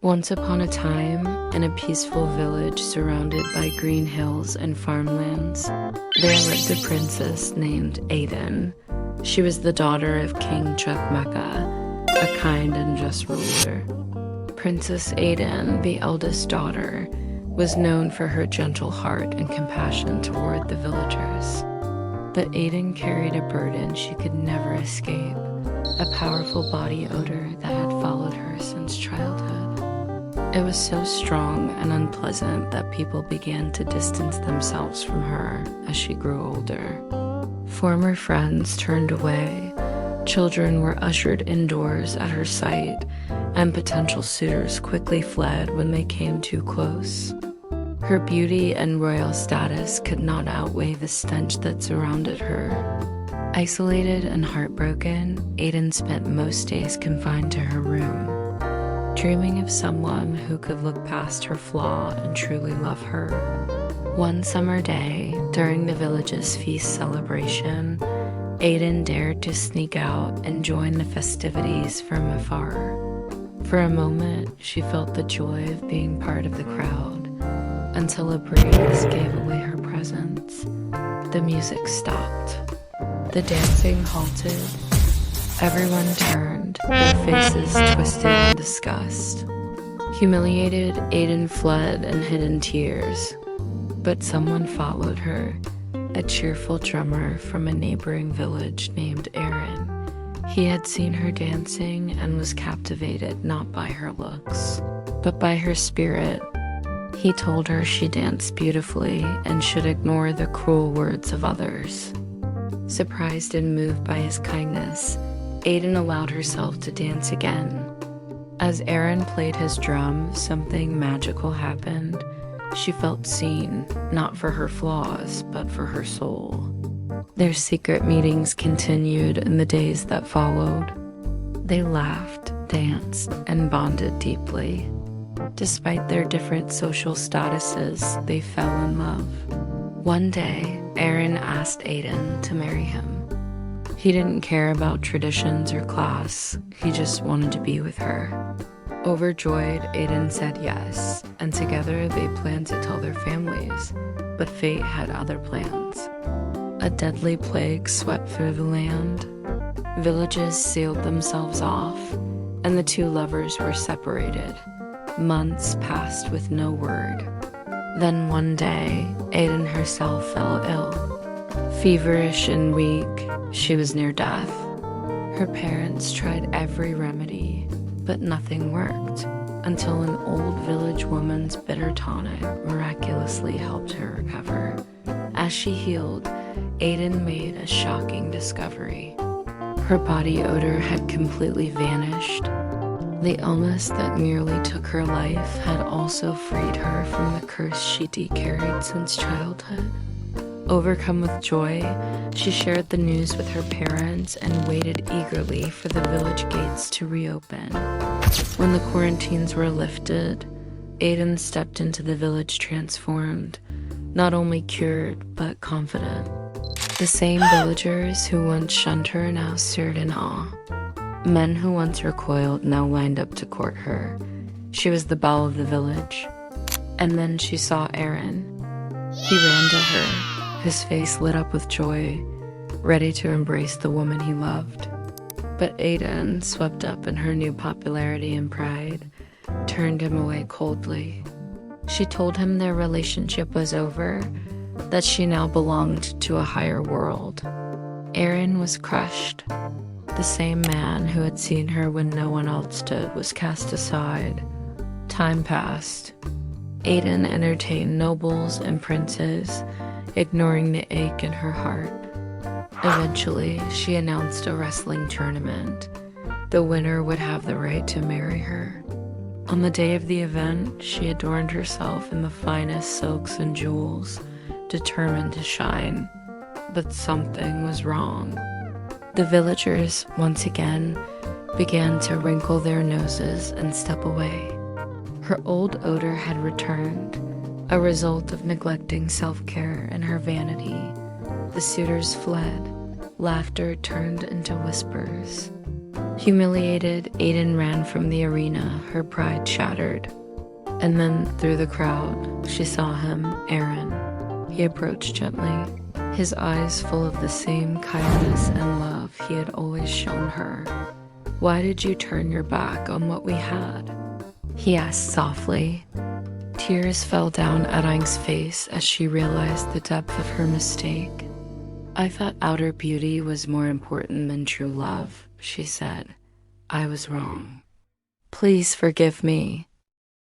Once upon a time, in a peaceful village surrounded by green hills and farmlands, there lived a princess named Adanne. She was the daughter of King Chukmeka, a kind and just ruler. Princess Adanne, the eldest daughter, was known for her gentle heart and compassion toward the villagers. But Adanne carried a burden she could never escape, a powerful body odor that had followed her since childhood. It was so strong and unpleasant that people began to distance themselves from her as she grew older. Former friends turned away, children were ushered indoors at her sight, and potential suitors quickly fled when they came too close. Her beauty and royal status could not outweigh the stench that surrounded her. Isolated and heartbroken, Adanne spent most days confined to her room, dreaming of someone who could look past her flaw and truly love her. One summer day, during the village's feast celebration, Adanne dared to sneak out and join the festivities from afar. For a moment, she felt the joy of being part of the crowd, until a breeze gave away her presence. The music stopped. The dancing halted. Everyone turned, their faces twisted in disgust. Humiliated, Adanne fled and hid in tears. But someone followed her, a cheerful drummer from a neighboring village named Aaron. He had seen her dancing and was captivated not by her looks, but by her spirit. He told her she danced beautifully and should ignore the cruel words of others. Surprised and moved by his kindness, Adanne allowed herself to dance again. As Aaron played his drum, something magical happened. She felt seen, not for her flaws, but for her soul. Their secret meetings continued in the days that followed. They laughed, danced, and bonded deeply. Despite their different social statuses, they fell in love. One day, Aaron asked Adanne to marry him. He didn't care about traditions or class, he just wanted to be with her. Overjoyed, Adanne said yes, and together they planned to tell their families, but fate had other plans. A deadly plague swept through the land. Villages sealed themselves off, and the two lovers were separated. Months passed with no word. Then one day, Adanne herself fell ill. Feverish and weak, she was near death. Her parents tried every remedy, but nothing worked, until an old village woman's bitter tonic miraculously helped her recover. As she healed, Adanne made a shocking discovery. Her body odor had completely vanished. The illness that nearly took her life had also freed her from the curse she'd carried since childhood. Overcome with joy, she shared the news with her parents and waited eagerly for the village gates to reopen. When the quarantines were lifted, Adanne stepped into the village transformed, not only cured, but confident. The same villagers who once shunned her now stared in awe. Men who once recoiled now lined up to court her. She was the belle of the village. And then she saw Aaron. He ran to her, his face lit up with joy, ready to embrace the woman he loved. But Adanne, swept up in her new popularity and pride, turned him away coldly. She told him their relationship was over, that she now belonged to a higher world. Aaron was crushed. The same man who had seen her when no one else did was cast aside. Time passed. Adanne entertained nobles and princes, ignoring the ache in her heart. Eventually, she announced a wrestling tournament. The winner would have the right to marry her. On the day of the event, she adorned herself in the finest silks and jewels, determined to shine. But something was wrong. The villagers, once again, began to wrinkle their noses and step away. Her old odor had returned, a result of neglecting self-care and her vanity. The suitors fled. Laughter turned into whispers. Humiliated, Adanne ran from the arena, her pride shattered. And then, through the crowd, she saw him, Aaron. He approached gently, his eyes full of the same kindness and love he had always shown her. "Why did you turn your back on what we had?" he asked softly. Tears fell down Adanne's face as she realized the depth of her mistake. "I thought outer beauty was more important than true love," she said. "I was wrong. Please forgive me."